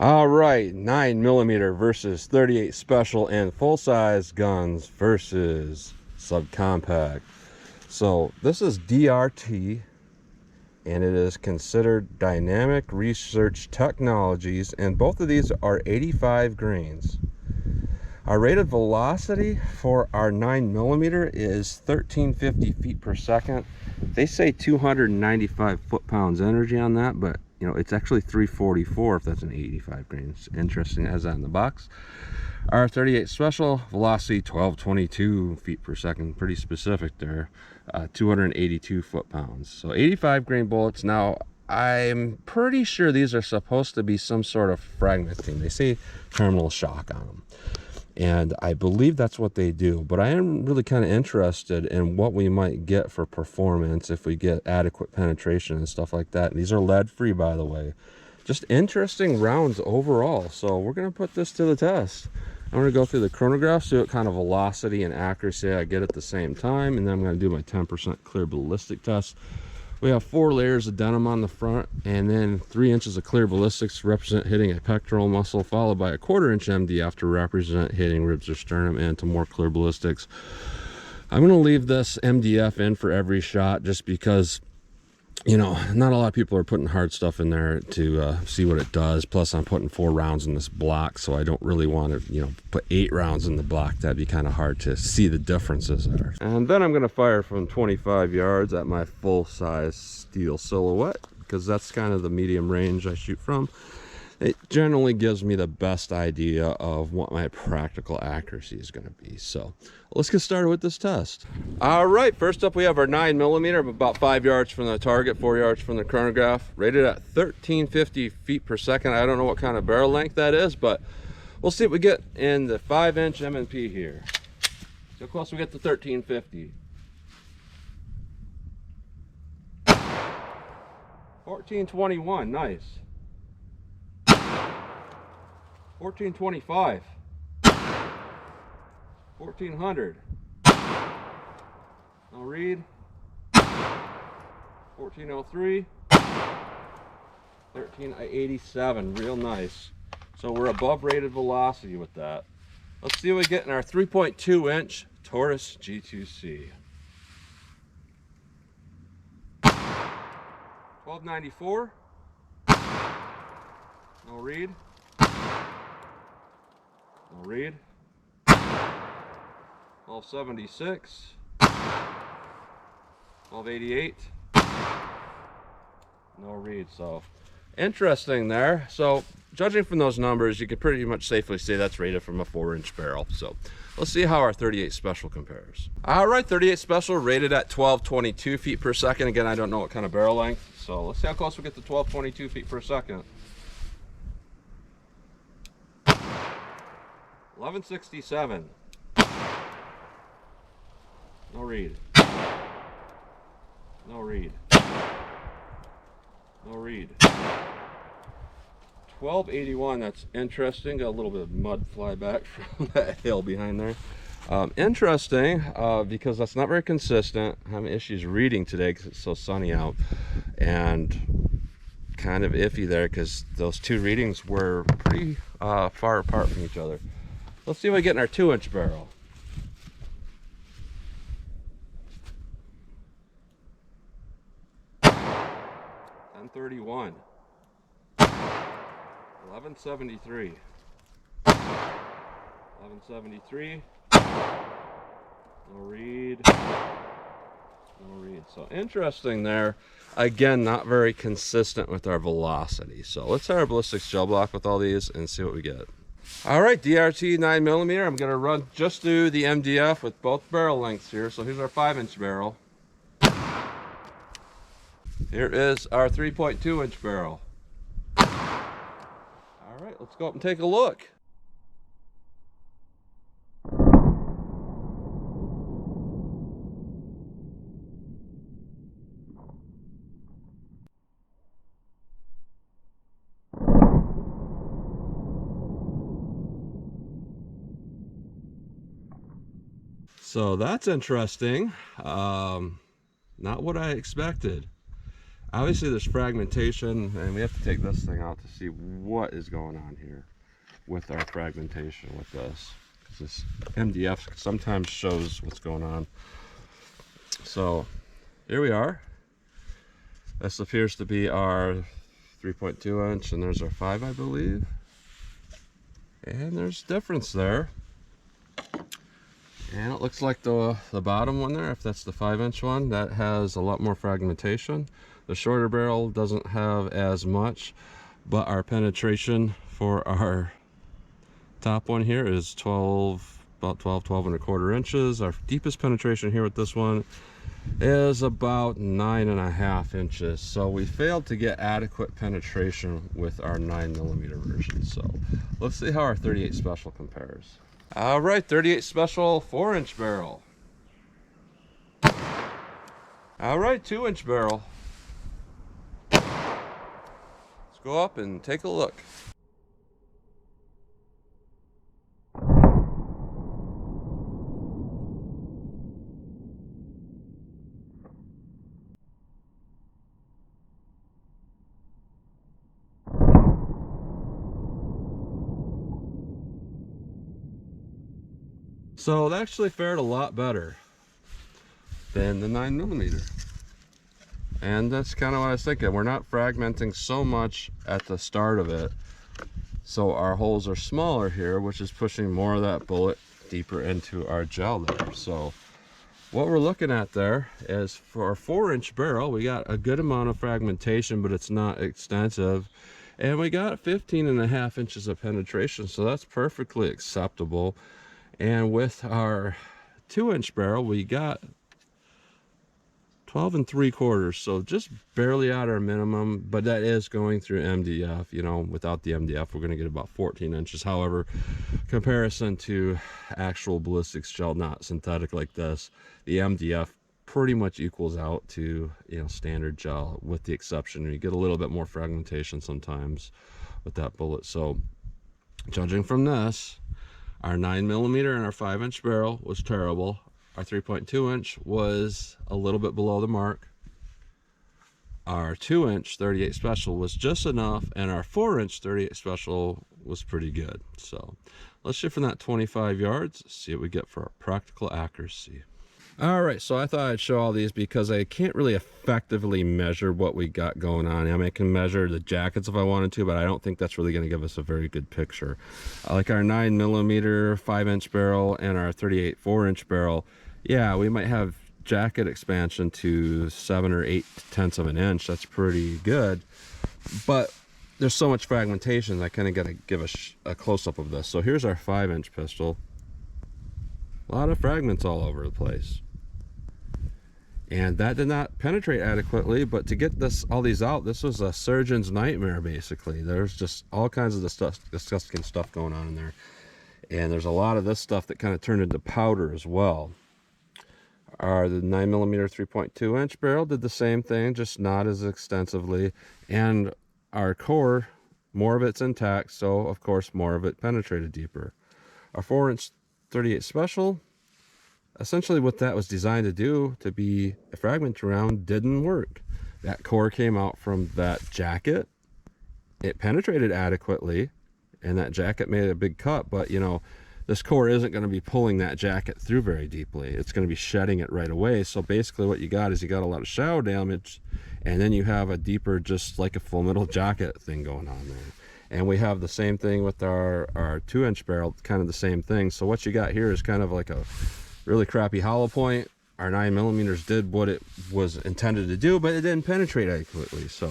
All right, 9mm versus 38 special and full-size guns versus subcompact. So this is DRT, and it is considered dynamic research technologies, and both of these are 85 grains. Our rated velocity for our 9mm is 1350 feet per second. They say 295 foot-pounds energy on that, but you know, it's actually 344 if that's an 85 grains. Interesting, it has that in the box. Our 38 special velocity 1222 feet per second, pretty specific there. 282 foot-pounds. So 85 grain bullets. Now I'm pretty sure these are supposed to be some sort of fragmenting. They say terminal shock on them, and I believe that's what they do. But I am really kind of interested in what we might get for performance if we get adequate penetration and stuff like that. And these are lead free, by the way. Just interesting rounds overall. So we're going to put this to the test. I'm going to go through the chronograph, see what kind of velocity and accuracy I get at the same time, and then I'm going to do my 10% clear ballistic test. We have 4 layers of denim on the front, and then 3 inches of clear ballistics to represent hitting a pectoral muscle, followed by a 1/4 inch MDF to represent hitting ribs or sternum, and to more clear ballistics. I'm going to leave this MDF in for every shot just because, you know, not a lot of people are putting hard stuff in there to see what it does. Plus I'm putting 4 rounds in this block, so I don't really want to, you know, put 8 rounds in the block. That'd be kind of hard to see the differences there. And then I'm going to fire from 25 yards at my full-size steel silhouette, because that's kind of the medium range I shoot from. It generally gives me the best idea of what my practical accuracy is going to be. So let's get started with this test. All right, first up we have our 9mm. I'm about 5 yards from the target, 4 yards from the chronograph, rated at 1350 feet per second. I don't know what kind of barrel length that is, but we'll see what we get in the 5-inch M&P here. So close we get to 1350. 1421, nice. 1425, 1400, no read, 1403, 1387, real nice. So we're above rated velocity with that. Let's see what we get in our 3.2 inch Taurus G2C. 1294, no read. No read. 1276, 1288, no read. So interesting there. So judging from those numbers, you could pretty much safely say that's rated from a 4-inch barrel. So let's see how our 38 special compares. All right, 38 special rated at 1222 feet per second. Again, I don't know what kind of barrel length, so let's see how close we get to 1222 feet per second. 1167, no read, no read, no read. 1281, that's interesting. Got a little bit of mud fly back from that hill behind there. Interesting, because that's not very consistent. I'm having issues reading today because it's so sunny out, and kind of iffy there because those 2 readings were pretty far apart from each other. Let's see what we get in our 2-inch barrel. 1031, 1173, 1173, no read, no read. So interesting there. Again, not very consistent with our velocity. So let's have our ballistics gel block with all these and see what we get. All right, DRT 9mm. I'm going to run just through the MDF with both barrel lengths here. So here's our 5-inch barrel. Here is our 3.2-inch barrel. All right, let's go up and take a look. So that's interesting. Not what I expected. Obviously there's fragmentation, and we have to take this thing out to see what is going on here with our fragmentation with this, because this MDF sometimes shows what's going on. So here we are. This appears to be our 3.2 inch, and there's our 5, I believe. And there's difference there. And it looks like the bottom one there, if that's the 5-inch one, that has a lot more fragmentation. The shorter barrel doesn't have as much, but our penetration for our top one here is about 12 and a quarter inches. Our deepest penetration here with this one is about 9.5 inches. So we failed to get adequate penetration with our 9mm version. So let's see how our 38 Special compares. All right, 38 Special 4-inch barrel. All right, 2-inch barrel. Let's go up and take a look. So it actually fared a lot better than the 9mm. And that's kind of what I was thinking. We're not fragmenting so much at the start of it. So our holes are smaller here, which is pushing more of that bullet deeper into our gel there. So what we're looking at there is, for a 4-inch barrel, we got a good amount of fragmentation, but it's not extensive. And we got 15.5 inches of penetration, so that's perfectly acceptable. And with our 2-inch barrel, we got 12 3/4, so just barely at our minimum, but that is going through MDF. You know, without the MDF, we're going to get about 14 inches. However, comparison to actual ballistics gel, not synthetic like this, the MDF pretty much equals out to, you know, standard gel, with the exception you get a little bit more fragmentation sometimes with that bullet. So judging from this, our 9mm and our 5-inch barrel was terrible. Our 3.2 inch was a little bit below the mark. Our 2-inch 38 Special was just enough, and our 4-inch 38 Special was pretty good. So let's shoot from that 25 yards, see what we get for our practical accuracy. All right, so I thought I'd show all these because I can't really effectively measure what we got going on. I mean, I can measure the jackets if I wanted to, but I don't think that's really going to give us a very good picture. Like our 9mm 5-inch barrel and our 38 4-inch barrel, yeah, we might have jacket expansion to 7 or 8/10 of an inch. That's pretty good, but there's so much fragmentation, I kind of got to give a close-up of this. So here's our 5-inch pistol. A lot of fragments all over the place, and that did not penetrate adequately. But to get all these out, this was a surgeon's nightmare basically. There's just all kinds of disgusting stuff going on in there, and there's a lot of this stuff that kind of turned into powder as well. The 9mm 3.2 inch barrel did the same thing, just not as extensively, and our core, more of it's intact, so of course more of it penetrated deeper. Our 4-inch 38 Special, essentially what that was designed to do, to be a fragment round, didn't work. That core came out from that jacket, it penetrated adequately, and that jacket made a big cut, but you know, this core isn't going to be pulling that jacket through very deeply. It's going to be shedding it right away. So basically what you got is you got a lot of shadow damage, and then you have a deeper, just like a full metal jacket thing going on there. And we have the same thing with our 2-inch barrel, kind of the same thing. So what you got here is kind of like a really crappy hollow point. Our 9mm did what it was intended to do, but it didn't penetrate adequately. So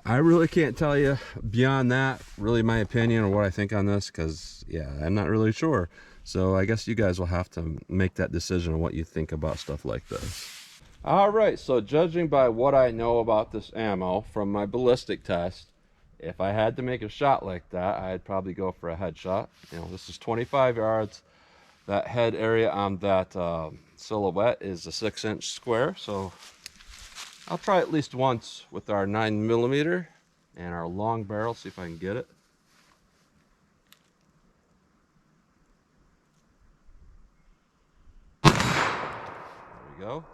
I really can't tell you beyond that, really, my opinion or what I think on this, because yeah, I'm not really sure. So I guess you guys will have to make that decision on what you think about stuff like this. All right, so judging by what I know about this ammo from my ballistic test, if I had to make a shot like that, I'd probably go for a headshot. You know, this is 25 yards. That head area on that silhouette is a 6-inch square, so I'll try at least once with our 9mm and our long barrel, see if I can get it. There we go.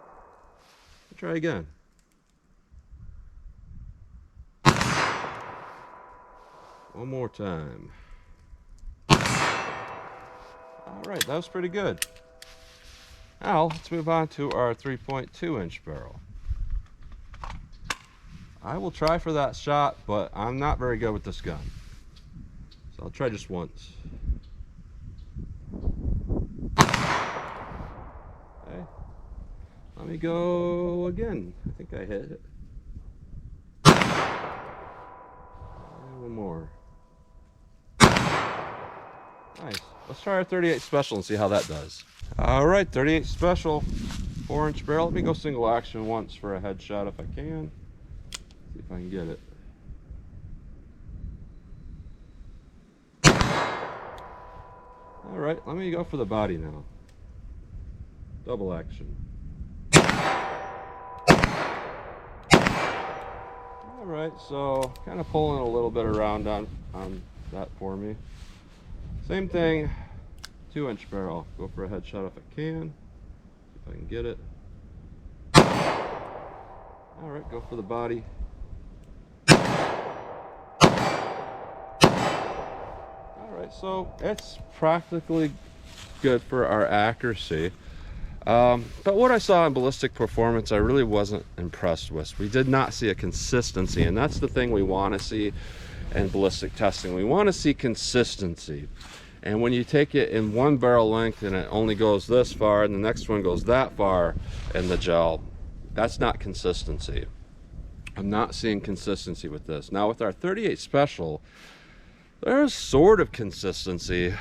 Try again. One more time. All right, that was pretty good. Now, let's move on to our 3.2-inch barrel. I will try for that shot, but I'm not very good with this gun. So I'll try just once. Okay. Let me go again. I think I hit it. And one more. Nice. Let's try our 38 special and see how that does. All right, 38 special, 4-inch barrel. Let me go single action once for a headshot if I can. See if I can get it. All right, let me go for the body now. Double action. All right, so kind of pulling a little bit around on that for me. Same thing, 2-inch barrel. Go for a headshot if I can. See if I can get it. All right, go for the body. All right, so it's practically good for our accuracy. But what I saw in Ballistic Performance, I really wasn't impressed with. We did not see a consistency, and that's the thing we want to see in ballistic testing. We want to see consistency. And when you take it in one barrel length and it only goes this far and the next one goes that far in the gel, that's not consistency. I'm not seeing consistency with this. Now with our 38 special, there's sort of consistency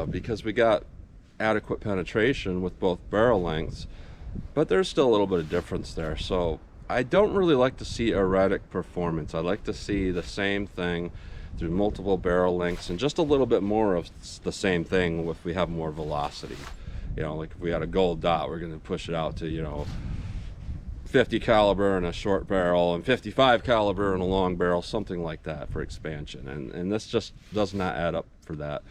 because we got adequate penetration with both barrel lengths, but there's still a little bit of difference there. So I don't really like to see erratic performance. I like to see the same thing through multiple barrel lengths and just a little bit more of the same thing if we have more velocity. You know, like if we had a gold dot, we're going to push it out to, you know, 50 caliber in a short barrel and 55 caliber in a long barrel, something like that for expansion. And this just does not add up for that.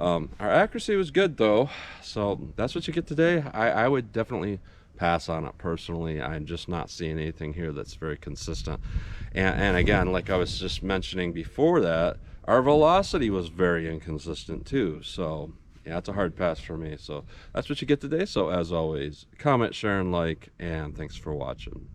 Our accuracy was good though, so that's what you get today. I would definitely pass on it personally. I'm just not seeing anything here that's very consistent. And again, like I was just mentioning before that, our velocity was very inconsistent too. So yeah, it's a hard pass for me. So that's what you get today. So as always, comment, share, and like, and thanks for watching.